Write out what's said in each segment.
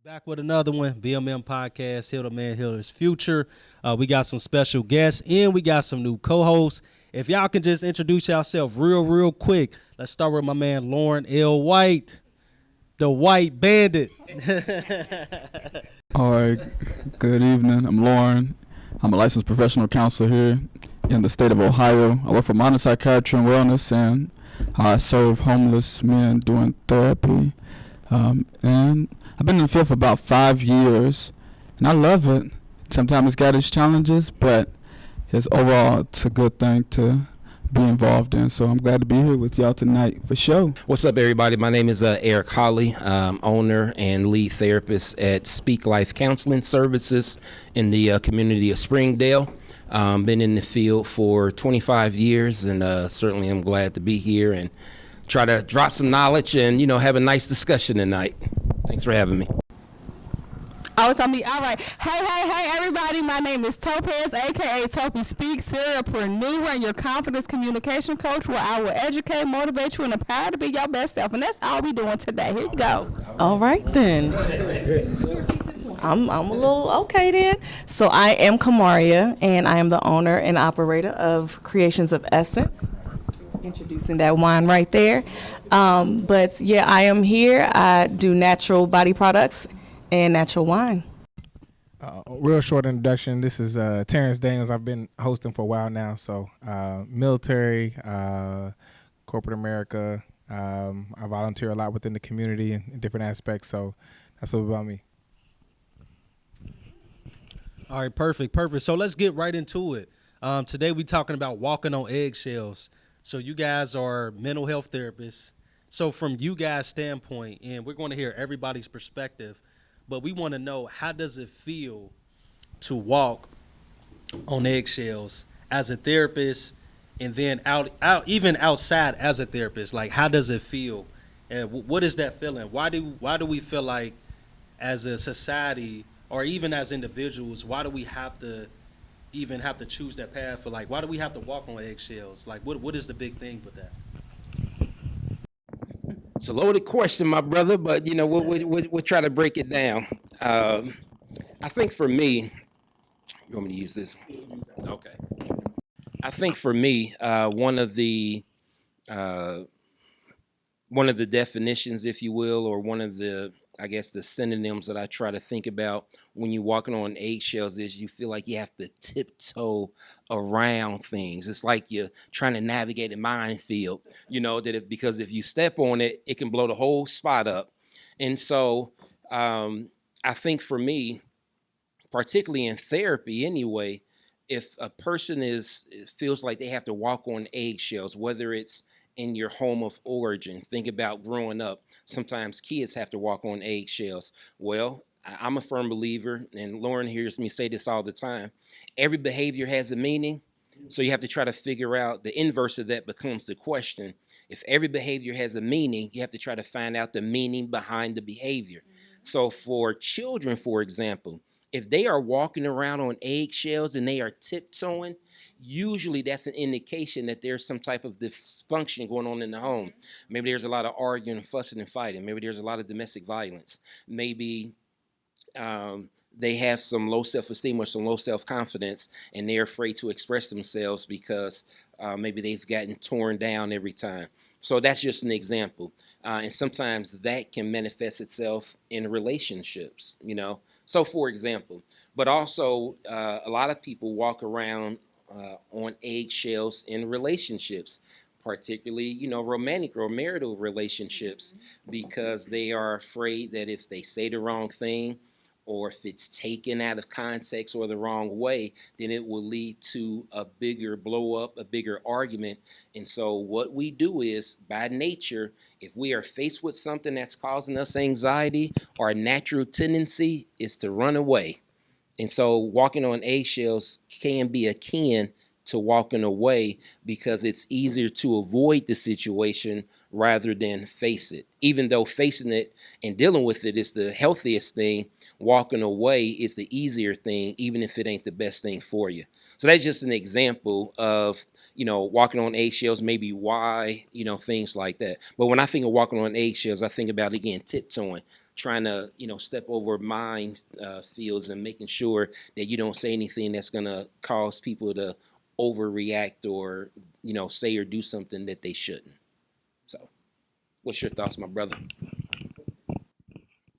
Back with another one, BMM podcast, Heal the Man, Heal His Future. We got some special guests and we got some new co-hosts. If y'all can just introduce yourself real quick. Let's start with my man, Lauren L. White, the White Bandit. All right, good evening. I'm Lauren. I'm a licensed professional counselor here in the state of Ohio. I work for Modern Psychiatry and Wellness, and I serve homeless men doing therapy. And I've been in the field for about 5 years, and I love it. Sometimes it's got its challenges, but overall it's a good thing to be involved in. So I'm glad to be here with y'all tonight for sure. What's up, everybody? My name is Eric Holley, owner and lead therapist at Speak Life Counseling Services in the community of Springdale. Been in the field for 25 years, and certainly I'm glad to be here and try to drop some knowledge and, have a nice discussion tonight. Thanks for having me. Oh, it's on me. All right. Hey, everybody. My name is Topaz, a.k.a. Topi Speak, serialpreneur and your confidence communication coach, where I will educate, motivate you, and empower you to be your best self. And that's all we're doing today. Here you go. All right, then. I'm a little okay then. So I am Kamaria, and I am the owner and operator of Creations of Essence. Introducing that wine right there. But yeah, I am here. I do natural body products and natural wine. Real short introduction. This is Terrence Daniels. I've been hosting for a while now. So military, corporate America. I volunteer a lot within the community in different aspects. So that's a little about me. All right, perfect. So let's get right into it. Today we're talking about walking on eggshells. So you guys are mental health therapists. So from you guys' standpoint, and we're going to hear everybody's perspective, but we want to know, how does it feel to walk on eggshells as a therapist, and then out even outside as a therapist? Like, how does it feel? And what is that feeling? Why do we feel like, as a society or even as individuals, why do we have to choose that path? For, like, why do we have to walk on eggshells? Like, what is the big thing with that? It's a loaded question, my brother, but we'll try to break it down. I think for me, you want me to use this? Okay. I think for me, one of the definitions, if you will, or one of the, I guess, the synonyms that I try to think about when you're walking on eggshells is you feel like you have to tiptoe around things. It's like you're trying to navigate a minefield, because if you step on it, it can blow the whole spot up. And so I think for me, particularly in therapy anyway, if a person feels like they have to walk on eggshells, whether it's in your home of origin, think about growing up. Sometimes kids have to walk on eggshells. Well, I'm a firm believer, and Lauren hears me say this all the time, every behavior has a meaning. So you have to try to figure out the inverse of that becomes the question. If every behavior has a meaning, you have to try to find out the meaning behind the behavior. So for children, for example, if they are walking around on eggshells and they are tiptoeing, usually that's an indication that there's some type of dysfunction going on in the home. Maybe there's a lot of arguing, fussing, and fighting. Maybe there's a lot of domestic violence. Maybe they have some low self-esteem or some low self-confidence, and they're afraid to express themselves because maybe they've gotten torn down every time. So that's just an example. And sometimes that can manifest itself in relationships, So for example, but also a lot of people walk around on eggshells in relationships, particularly, romantic or marital relationships, because they are afraid that if they say the wrong thing, or if it's taken out of context or the wrong way, then it will lead to a bigger blow up, a bigger argument. And so what we do is, by nature, if we are faced with something that's causing us anxiety, our natural tendency is to run away. And so walking on eggshells can be akin to walking away, because it's easier to avoid the situation rather than face it. Even though facing it and dealing with it is the healthiest thing, walking away is the easier thing, even if it ain't the best thing for you. So that's just an example of, walking on eggshells, maybe why, things like that. But when I think of walking on eggshells, I think about, again, tiptoeing. trying to, step over mind fields and making sure that you don't say anything that's going to cause people to overreact or, say or do something that they shouldn't. So what's your thoughts, my brother?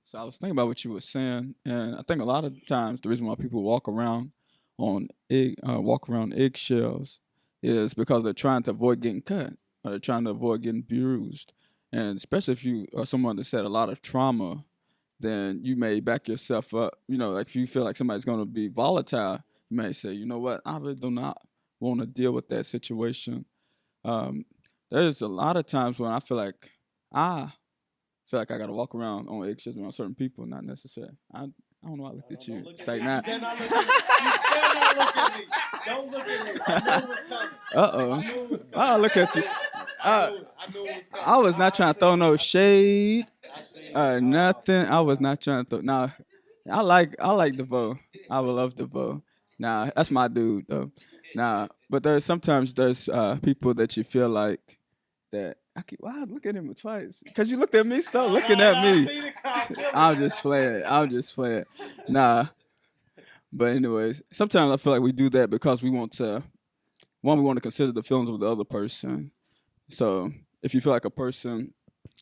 So I was thinking about what you were saying, and I think a lot of times the reason why people walk around eggshells is because they're trying to avoid getting cut or they're trying to avoid getting bruised. And especially if you are someone that's had a lot of trauma, then you may back yourself up. Like if you feel like somebody's going to be volatile, you may say, you know what, I really do not want to deal with that situation. There's a lot of times when I feel like I got to walk around on eggshells around certain people, not necessarily. I don't know. I looked at you. It's like, nah. You cannot look at me. Don't look at me. I knew it was coming. Uh-oh. I'll look at you. I knew it was coming. I was not trying to throw no shade or nothing. I was not trying to throw. Nah, I like DeVoe. I would love DeVoe. Nah, that's my dude though. Nah, but sometimes there's people that you feel like that. Wow, look at him twice. Because you looked at me, stop looking at me. I'll just play it. Nah. But anyways, sometimes I feel like we do that because we want to consider the feelings of the other person. So if you feel like a person,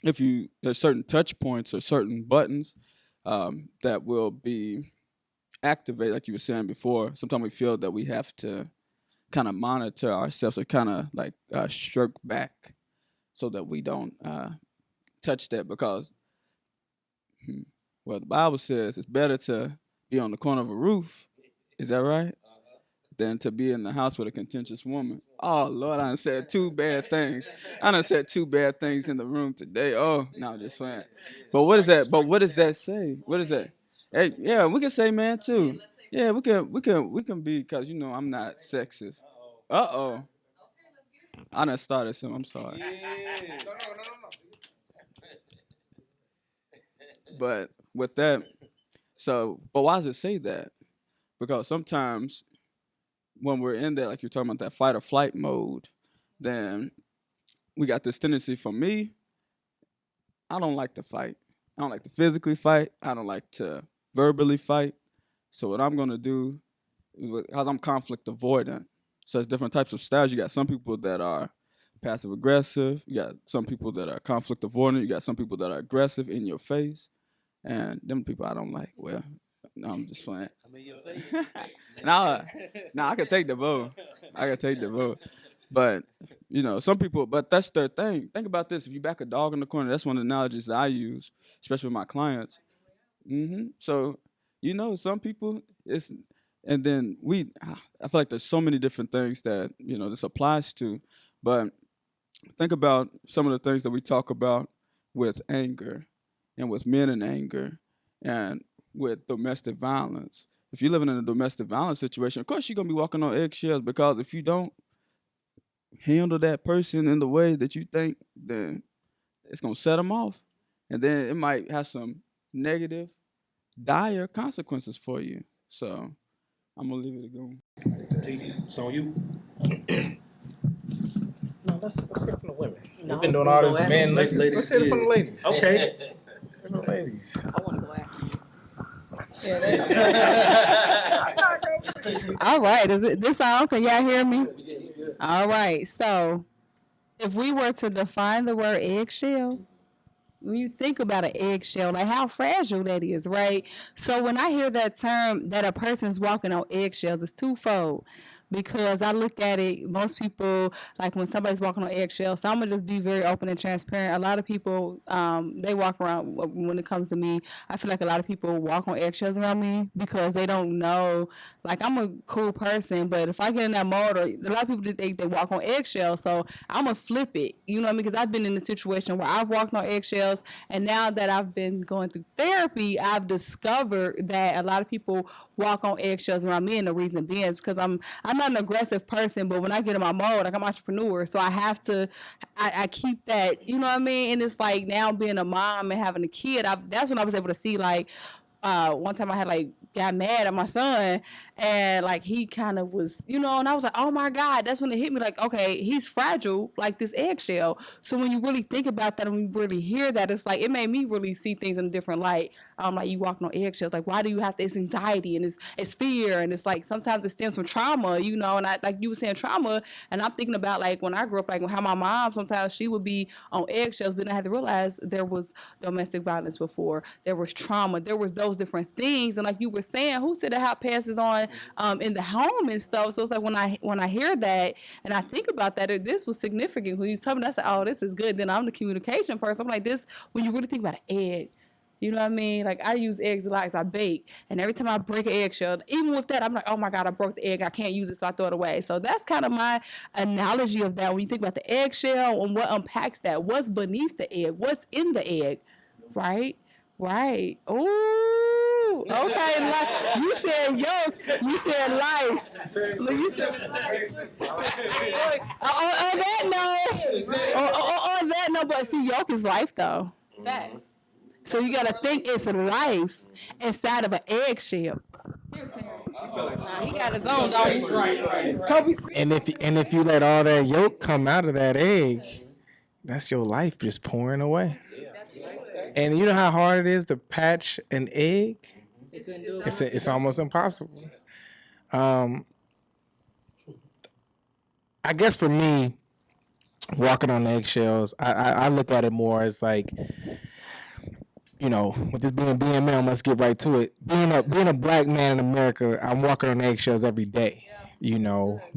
there's certain touch points or certain buttons that will be activated, like you were saying before, sometimes we feel that we have to kind of monitor ourselves or kind of like stroke back so that we don't touch that because, the Bible says it's better to be on the corner of a roof, is that right? Than to be in the house with a contentious woman. Oh, Lord, I done said two bad things. In the room today. Oh, no, I'm just playing. But what is that? But what does that say? What is that? Hey, yeah, we can say man, too. Yeah, we can be, because, I'm not sexist. Uh-oh. I done started some. I'm sorry. Yeah. No. But with that, but why does it say that? Because sometimes when we're in that, like you're talking about that fight or flight mode, then we got this tendency. For me, I don't like to fight. I don't like to physically fight. I don't like to verbally fight. So what I'm going to do, because I'm conflict avoidant, so there's different types of styles. You got some people that are passive aggressive. You got some people that are conflict avoidant. You got some people that are aggressive in your face. And them people I don't like. Well, no, I'm just playing. I'm in your face. Nah, I can take the vote. But, some people, but that's their thing. Think about this. If you back a dog in the corner, that's one of the analogies that I use, especially with my clients. So, some people, and then I feel like there's so many different things that, this applies to. But think about some of the things that we talk about with anger and with men in anger and with domestic violence. If you're living in a domestic violence situation, of course you're going to be walking on eggshells because if you don't handle that person in the way that you think, then it's going to set them off. And then it might have some negative, dire consequences for you. So I'm going to leave it alone. TD, it's on you. No, let's hear it from the women. No, We've been doing all this let's men. Let's ladies, hear it from the ladies. Okay. From the ladies. I want to go after you. All right, is it this song? Can y'all hear me? All right, so if we were to define the word eggshell, when you think about an eggshell, like how fragile that is, right? So when I hear that term that a person's walking on eggshells, it's twofold. Because I look at it, most people, like when somebody's walking on eggshells, so I'm going to just be very open and transparent. A lot of people, they walk around, when it comes to me, I feel like a lot of people walk on eggshells around me because they don't know, like I'm a cool person, but if I get in that mode, a lot of people think they walk on eggshells, so I'm going to flip it, you know what I mean? Because I've been in a situation where I've walked on eggshells, and now that I've been going through therapy, I've discovered that a lot of people walk on eggshells around me, and the reason being is because I'm not an aggressive person, but when I get in my mode, like I'm an entrepreneur, so I have to, I keep that, you know what I mean? And it's like now being a mom and having a kid, that's when I was able to see, like, one time I had like got mad at my son, and like he kind of was, and I was like, oh my God, that's when it hit me like, okay, he's fragile like this eggshell. So when you really think about that and when you really hear that, it's like it made me really see things in a different light. Like you walking on eggshells, like why do you have this anxiety and it's fear, and it's like sometimes it stems from trauma, and I like you were saying trauma, and I'm thinking about like when I grew up, like how my mom sometimes she would be on eggshells, but I had to realize there was domestic violence before, there was trauma, there was those different things, and like you were saying, who said that how passes on in the home and stuff. So it's like when I hear that and I think about that, this was significant. When you tell me, I said, oh, this is good. Then I'm the communication person. I'm like, this, when you really think about an egg, you know what I mean? Like I use eggs a lot because I bake, and every time I break an eggshell, even with that, I'm like, oh my God, I broke the egg. I can't use it, so I throw it away. So that's kind of my analogy of that. When you think about the eggshell and what unpacks that, what's beneath the egg, what's in the egg, right? Right. Ooh. Okay. You said yolk. You said life. You said on that note. On that note, but see, yolk is life though. Facts. So you gotta think it's life inside of an eggshell. Nah, he got his own, don't he? Right. Toby. And if you let all that yolk come out of that egg, that's your life just pouring away. And you know how hard it is to patch an egg? It's almost impossible. I guess for me, walking on eggshells, I look at it more as like, with this being BMM, let's get right to it. Being a black man in America, I'm walking on eggshells every day.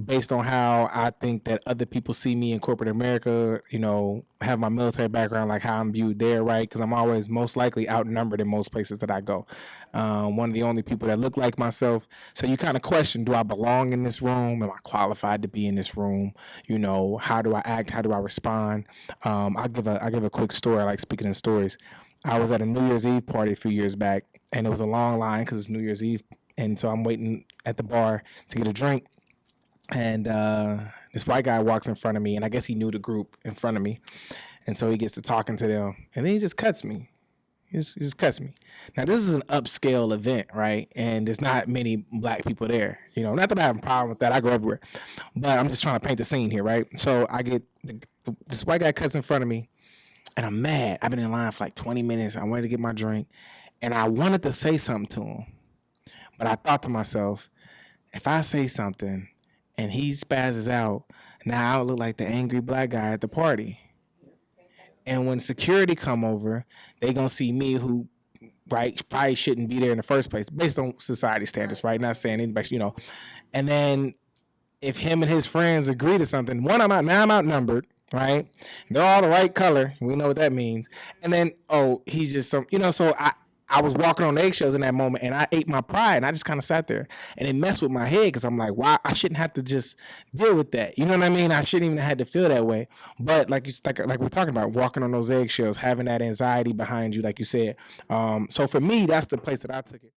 Based on how I think that other people see me in corporate America, have my military background, like how I'm viewed there, right? Because I'm always most likely outnumbered in most places that I go. One of the only people that look like myself. So you kind of question, do I belong in this room? Am I qualified to be in this room? How do I act? How do I respond? I'll give a quick story. I like speaking in stories. I was at a New Year's Eve party a few years back, and it was a long line because it's New Year's Eve. And so I'm waiting at the bar to get a drink. And this white guy walks in front of me, and I guess he knew the group in front of me. And so he gets to talking to them, and then he just cuts me. He just cuts me. Now, this is an upscale event, right? And there's not many black people there. Not that I have a problem with that. I go everywhere. But I'm just trying to paint the scene here, right? So I get this white guy cuts in front of me, and I'm mad. I've been in line for like 20 minutes. I wanted to get my drink, and I wanted to say something to him. But I thought to myself, if I say something and he spazzes out, now I look like the angry black guy at the party. And when security come over, they gonna see me who, right, probably shouldn't be there in the first place, based on society standards, right? Not saying anybody, And then if him and his friends agree to something, now I'm outnumbered, right? They're all the right color. We know what that means. And then, he's just so I was walking on eggshells in that moment, and I ate my pride, and I just kind of sat there, and it messed with my head because I'm like, why? I shouldn't have to just deal with that. You know what I mean? I shouldn't even have had to feel that way. But like we're talking about, walking on those eggshells, having that anxiety behind you, like you said. So for me, that's the place that I took it.